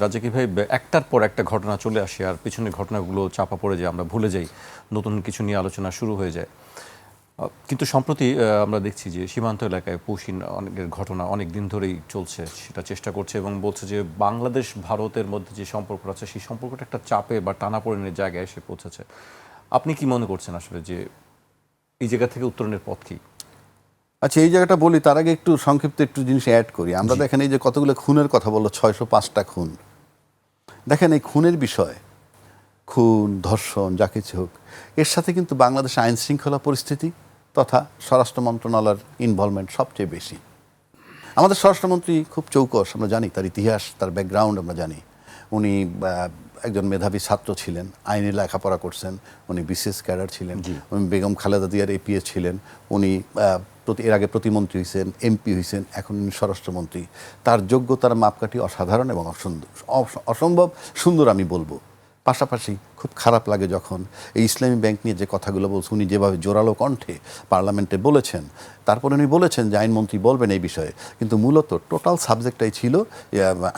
রাজা কি ভাই একটার পর একটা ঘটনা চলে আসে আর পিছনের ঘটনাগুলো চাপা পড়ে যায়, আমরা ভুলে যাই, নতুন কিছু নিয়ে আলোচনা শুরু হয়ে যায়। কিন্তু সম্প্রতি আমরা দেখছি যে সীমান্ত এলাকায় পৌশিন অনেকের ঘটনা অনেক দিন ধরেই চলছে, সেটা চেষ্টা করছে এবং বলছে যে বাংলাদেশ ভারতের মধ্যে যে সম্পর্কটা আছে সেই সম্পর্কটা একটা চাপে বা টানাপোড়েনের জায়গায় এসে পৌঁছেছে। আপনি কি মনে করছেন আসলে যে এই জায়গা থেকে উত্তরণের পথ কি? আচ্ছা, এই জায়গাটা বলি তার আগে একটু সংক্ষিপ্ত একটু জিনিস অ্যাড করি। আমরা দেখেন এই যে কতগুলো খুনের কথা বললো, 605টা খুন। দেখেন এই খুনের বিষয়, খুন ধর্ষণ যা কিছু হোক, এর সাথে কিন্তু বাংলাদেশের আইন শৃঙ্খলা পরিস্থিতি তথা স্বরাষ্ট্র মন্ত্রণালয়ের ইনভলভমেন্ট সবচেয়ে বেশি। আমাদের স্বরাষ্ট্রমন্ত্রী খুব চৌকস, আমরা জানি তার ইতিহাস, তার ব্যাকগ্রাউন্ড আমরা জানি। উনি একজন মেধাবী ছাত্র ছিলেন, আইনে লেখাপড়া করছেন, উনি বিসিএস ক্যাডার ছিলেন, উনি বেগম খালেদা জিয়ার এপিএস ছিলেন, উনি এর আগে প্রতিমন্ত্রী হয়েছেন, এমপি হয়েছেন, এখন উনি স্বরাষ্ট্রমন্ত্রী। তার যোগ্যতার মাপকাঠি অসাধারণ এবং অসম্ভব সুন্দর আমি বলবো। পাশাপাশি খুব খারাপ লাগে যখন এই ইসলামী ব্যাংক নিয়ে যে কথাগুলো বলছে, উনি যেভাবে জোরালো কণ্ঠে পার্লামেন্টে বলেছেন, তারপরে উনি বলেছেন যে আইনমন্ত্রী বলবেন এই বিষয়ে, কিন্তু মূলত টোটাল সাবজেক্টটাই ছিল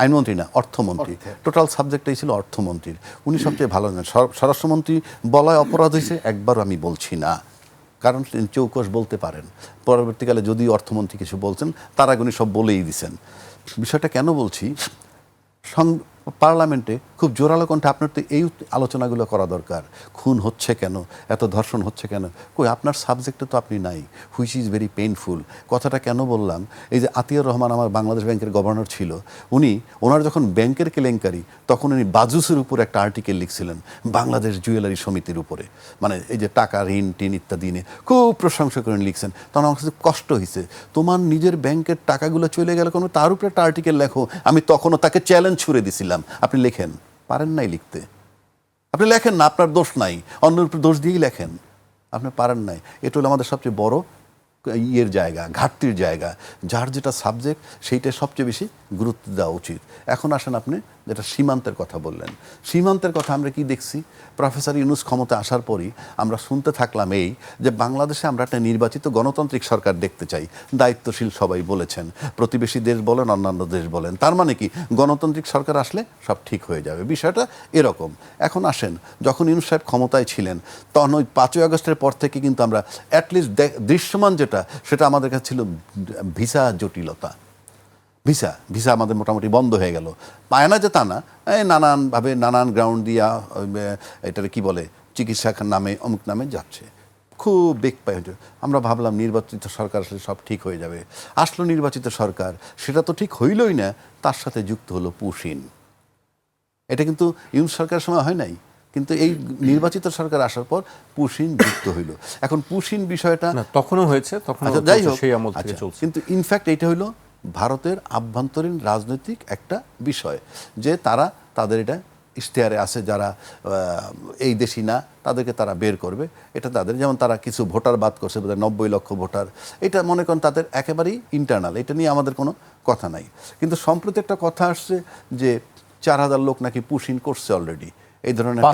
আইনমন্ত্রী না, অর্থমন্ত্রী। টোটাল সাবজেক্টটাই ছিল অর্থমন্ত্রীর। উনি সবচেয়ে ভালো জানেন। স্বরাষ্ট্রমন্ত্রী বলায় অপরাধ হয়েছে একবারও আমি বলছি না, কারণ তিনি চৌকস বলতে পারেন। পরবর্তীকালে যদি অর্থমন্ত্রী কিছু বলছেন তার আগে উনি সব বলেই দিছেন। বিষয়টা কেন বলছি, পার্লামেন্টে খুব জোরালো কণ্ঠে আপনার তো এই আলোচনাগুলো করা দরকার। খুন হচ্ছে কেন, এত ধর্ষণ হচ্ছে কেন, কই আপনার সাবজেক্টে তো আপনি নাই, হুইচ ইজ ভেরি পেইনফুল। কথাটা কেন বললাম, এই যে আতিয়ার রহমান আমার বাংলাদেশ ব্যাংকের গভর্নর ছিল, ওনার যখন ব্যাংকের কেলেঙ্কারি, তখন উনি বাজুসের উপর একটা আর্টিকেল লিখছিলেন বাংলাদেশ জুয়েলারি সমিতির উপরে, মানে এই যে টাকা ঋণ টিন ইত্যাদি নিয়ে খুব প্রশংসা করে লিখছেন। তখন আমার কাছে কষ্ট হয়েছে, তোমার নিজের ব্যাংকের টাকাগুলো চলে গেল কোনো, তার উপরে একটা আর্টিকেল লেখো। আমি তখনও তাকে চ্যালেঞ্জ ছুড়ে দিছিলাম, আপনি লেখেন, পারেন নাই লিখতে, আপনি লেখেন না, আপনার দোষ নাই, অন্যের উপর দোষ দিয়েই লেখেন, আপনি পারেন নাই। এটা হলো আমাদের সবচেয়ে বড় জায়গা, ঘাটতির জায়গা। যার যেটা সাবজেক্ট সেইটা সবচেয়ে বেশি গুরুত্ব দেওয়া উচিত। এখন আসেন আপনি যেটা সীমান্তের কথা বললেন, সীমান্তের কথা আমরা কি দেখছি, প্রফেসর ইউনূস ক্ষমতা আসার পরই আমরা শুনতে থাকলাম এই যে বাংলাদেশে আমরা একটা নির্বাচিত গণতান্ত্রিক সরকার দেখতে চাই, দায়িত্বশীল সবাই বলেছেন, প্রতিবেশী দেশ বলেন, অন্যান্য দেশ বলেন। তার মানে কি গণতান্ত্রিক সরকার আসলে সব ঠিক হয়ে যাবে, বিষয়টা এরকম। এখন আসেন, যখন ইউনূস সাহেব ক্ষমতায় ছিলেন তখন ওই 5ই আগস্টের পর থেকে কিন্তু আমরা অ্যাটলিস্ট দৃশ্যমান সেটা আমাদের কাছে ছিল ভিসা জটিলতা। ভিসা আমাদের মোটামুটি বন্ধ হয়ে গেল। পায় না যে তা না, নানানভাবে নানান গ্রাউন্ড দিয়া এটার কি বলে চিকিৎসা নামে অমুক নামে যাচ্ছে, খুব বেগ পায়। আমরা ভাবলাম নির্বাচিত সরকার আসলে সব ঠিক হয়ে যাবে। আসলো নির্বাচিত সরকার, সেটা তো ঠিক হইলই না, তার সাথে যুক্ত হলো পুশিন। এটা কিন্তু ইউনূস সরকারের সময় হয় নাই, কিন্তু এই নির্বাচিত সরকার আসার পর পুশিন যুক্ত হইল। এখন পুশিন বিষয়টা তখনও হয়েছে, যাই হোক, কিন্তু ইনফ্যাক্ট এটা হইল ভারতের আভ্যন্তরীণ রাজনৈতিক একটা বিষয়, যে তাদের এটা ইশতেহারে আছে, যারা এই দেশি না তাদেরকে তারা বের করবে। এটা তাদের, যেমন তারা কিছু ভোটার বাদ করছে, 90 লক্ষ ভোটার, এটা মনে করেন তাদের একেবারেই ইন্টারনাল, এটা নিয়ে আমাদের কোনো কথা নাই। কিন্তু সম্প্রতি একটা কথা আসছে যে 4000 লোক নাকি পুশিন করছে অলরেডি, এই ধরনের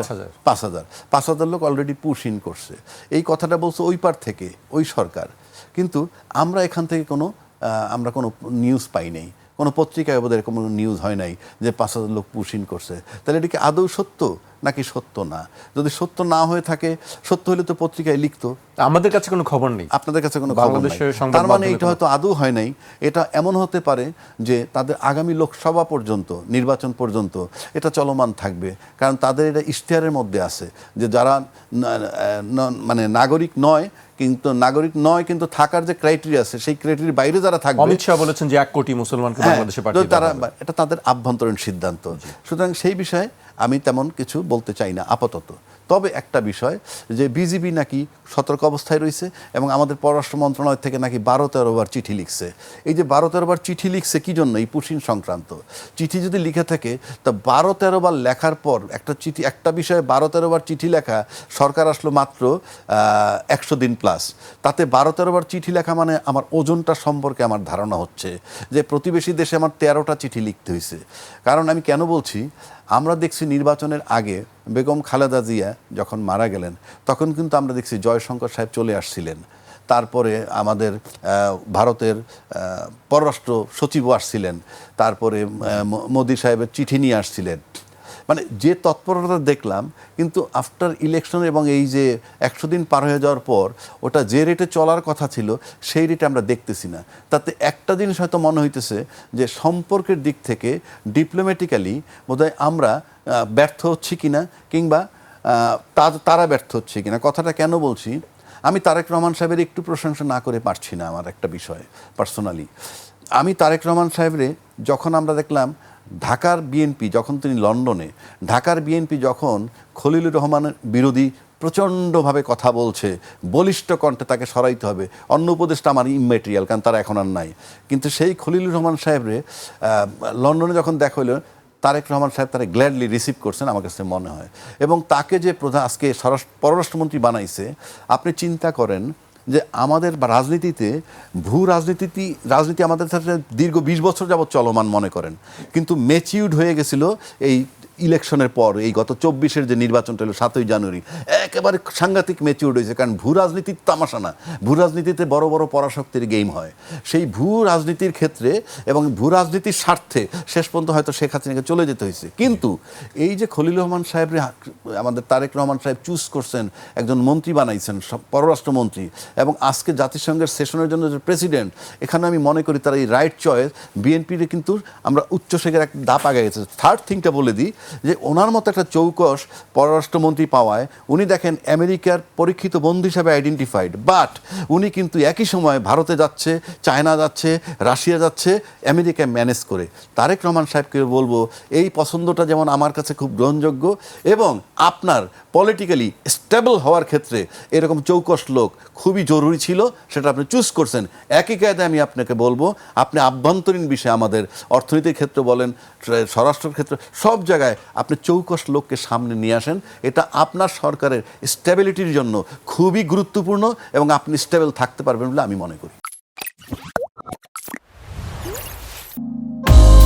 5,000 লোক অলরেডি পুশ ইন করছে। এই কথাটা বলছে ওই পার থেকে ওই সরকার, কিন্তু আমরা এখান থেকে আমরা কোনো নিউজ পাই নাই, কোনো পত্রিকায় বোধহয় কোনো নিউজ হয় নাই যে 5,000 লোক পুশ ইন করছে। তাহলে এটা কি আদৌ সত্য নাকি সত্য না? যদি সত্য না হয়ে থাকে, সত্য হলে তো পত্রিকায় লিখতো, আমাদের কাছে কোনো খবর নেই, আপনাদের কাছে কোনো খবর নেই। তার মানে এটা হয়তো আদৌ হয় নাই। এটা এমন হতে পারে যে তাদের আগামী লোকসভা পর্যন্ত, নির্বাচন পর্যন্ত এটা চলমান থাকবে, কারণ তাদের এটা ইশতেহারের মধ্যে আছে যে যারা মানে নাগরিক নয় কিন্তু থাকার যে ক্রাইটেরিয়া আছে, সেই ক্রাইটেরিয়ার বাইরে যারা থাকবে, অমিত শাহ বলেছেন যে 1 কোটি মুসলমানকে বাংলাদেশে পাঠিয়ে তারা, এটা তাদের আভ্যন্তরীণ সিদ্ধান্ত। সুতরাং সেই বিষয়ে আমি তেমন কিছু বলতে চাই না আপাতত। তবে একটা বিষয়, যে বিজিবি নাকি সতর্ক অবস্থায় রয়েছে এবং আমাদের পররাষ্ট্র মন্ত্রণালয় থেকে নাকি 12-13 বার চিঠি লিখছে। এই যে 12-13 বার চিঠি লিখছে কি জন্য, এই পুশিন সংক্রান্ত চিঠি যদি লিখে থাকে, তা 12-13 বার লেখার পর একটা বিষয়ে 12-13 বার চিঠি লেখা, সরকার আসলো মাত্র 100 দিন প্লাস, তাতে 12-13 বার চিঠি লেখা মানে আমার ওজনটা সম্পর্কে আমার ধারণা হচ্ছে যে প্রতিবেশী দেশে আমার 13টা চিঠি লিখতে হয়েছে। কারণ আমি কেন বলছি, আমরা দেখছি নির্বাচনের আগে বেগম খালেদা জিয়া যখন মারা গেলেন, তখন কিন্তু আমরা দেখছি জয়শঙ্কর সাহেব চলে আসছিলেন। তারপরে আমাদের ভারতের পররাষ্ট্র সচিবও আসছিলেন, তারপরে মোদি সাহেবের চিঠি নিয়ে আসছিলেন, মানে যে তৎপরতা দেখলাম, কিন্তু আফটার ইলেকশন এবং এই যে 100 দিন পার হয়ে যাওয়ার পর ওটা যে রেটে চলার কথা ছিল সেই রেটে আমরা দেখতেছি না। তাতে একটা জিনিস হয়তো মনে হইতেছে যে সম্পর্কের দিক থেকে ডিপ্লোম্যাটিক্যালি বোধহয় আমরা ব্যর্থ হচ্ছি কিনা, কিংবা তারা ব্যর্থ হচ্ছে কিনা। কথাটা কেন বলছি, আমি তারেক রহমান সাহেবের একটু প্রশংসা না করে পারছি না। আমার একটা বিষয় পার্সোনালি, আমি তারেক রহমান সাহেবরে যখন আমরা দেখলাম ঢাকার বিএনপি যখন তিনি লন্ডনে, ঢাকার বিএনপি যখন খলিলুর রহমানের বিরোধী প্রচণ্ডভাবে কথা বলছে, বলিষ্ঠ কণ্ঠে তাকে সরাইতে হবে, অন্য উপদেশটা আমার ইম্যাটেরিয়াল, কারণ তারা এখন আর নাই, কিন্তু সেই খলিলুর রহমান সাহেবরে লন্ডনে যখন দেখা হইল, তারেক রহমান সাহেব তারা গ্ল্যাডলি রিসিভ করছেন আমার কাছে মনে হয়। এবং তাকে যে আজকে পররাষ্ট্রমন্ত্রী বানাইছে, আপনি চিন্তা করেন যে আমাদের রাজনীতিতে রাজনীতি আমাদের সাথে দীর্ঘ 20 বছর যাবৎ চলমান মনে করেন, কিন্তু ম্যাচিউরড হয়ে গেছিল এই ইলেকশনের পর। এই গত 24-এর যে নির্বাচনটা হলো 7ই জানুয়ারি, একেবারে সাংঘাতিক ম্যাচিউরড হয়েছে। কারণ ভূ রাজনীতির তামাশা না, ভূ রাজনীতিতে বড় বড় পরাশক্তির গেম হয়। সেই ভূ রাজনীতির ক্ষেত্রে এবং ভূ রাজনীতির স্বার্থে শেষ পর্যন্ত হয়তো শেখ হাসিনাকে চলে যেতে হয়েছে। কিন্তু এই যে খলিলুর রহমান সাহেবরে আমাদের তারেক রহমান সাহেব চুজ করছেন, একজন মন্ত্রী বানাইছেন, পররাষ্ট্রমন্ত্রী, এবং আজকে জাতিসংঘের সেশনের জন্য যে প্রেসিডেন্ট, এখানে আমি মনে করি তার এই রাইট চয়েস। বিএনপির কিন্তু আমরা উচ্চশেখের এক ধাপ আগে গেছে। থার্ড থিংটা বলে দিই যে ওনার মতো একটা চৌকস পররাষ্ট্রমন্ত্রী পাওয়ায়, উনি দেখেন আমেরিকার পরীক্ষিত বন্ধু হিসাবে আইডেন্টিফাইড, বাট উনি কিন্তু একই সময় ভারতে যাচ্ছে, চায়না যাচ্ছে, রাশিয়া যাচ্ছে, আমেরিকায় ম্যানেজ করে। তারেক রহমান সাহেবকে বলবো এই পছন্দটা যেমন আমার কাছে খুব গ্রহণযোগ্য, এবং আপনার পলিটিক্যালি স্টেবল হওয়ার ক্ষেত্রে এরকম চৌকস লোক খুবই জরুরি ছিল, সেটা আপনি চুজ করছেন। একই কায়দে আমি আপনাকে বলবো, আপনি আভ্যন্তরীণ বিষয়ে আমাদের অর্থনীতির ক্ষেত্রে বলেন, স্বরাষ্ট্রের ক্ষেত্রে, সব জায়গায় আপনি চৌকস লোককে সামনে নিয়ে আসেন। এটা আপনার সরকারের স্টেবিলিটির জন্য খুবই গুরুত্বপূর্ণ, এবং আপনি স্টেবল থাকতে পারবেন বলে আমি মনে করি।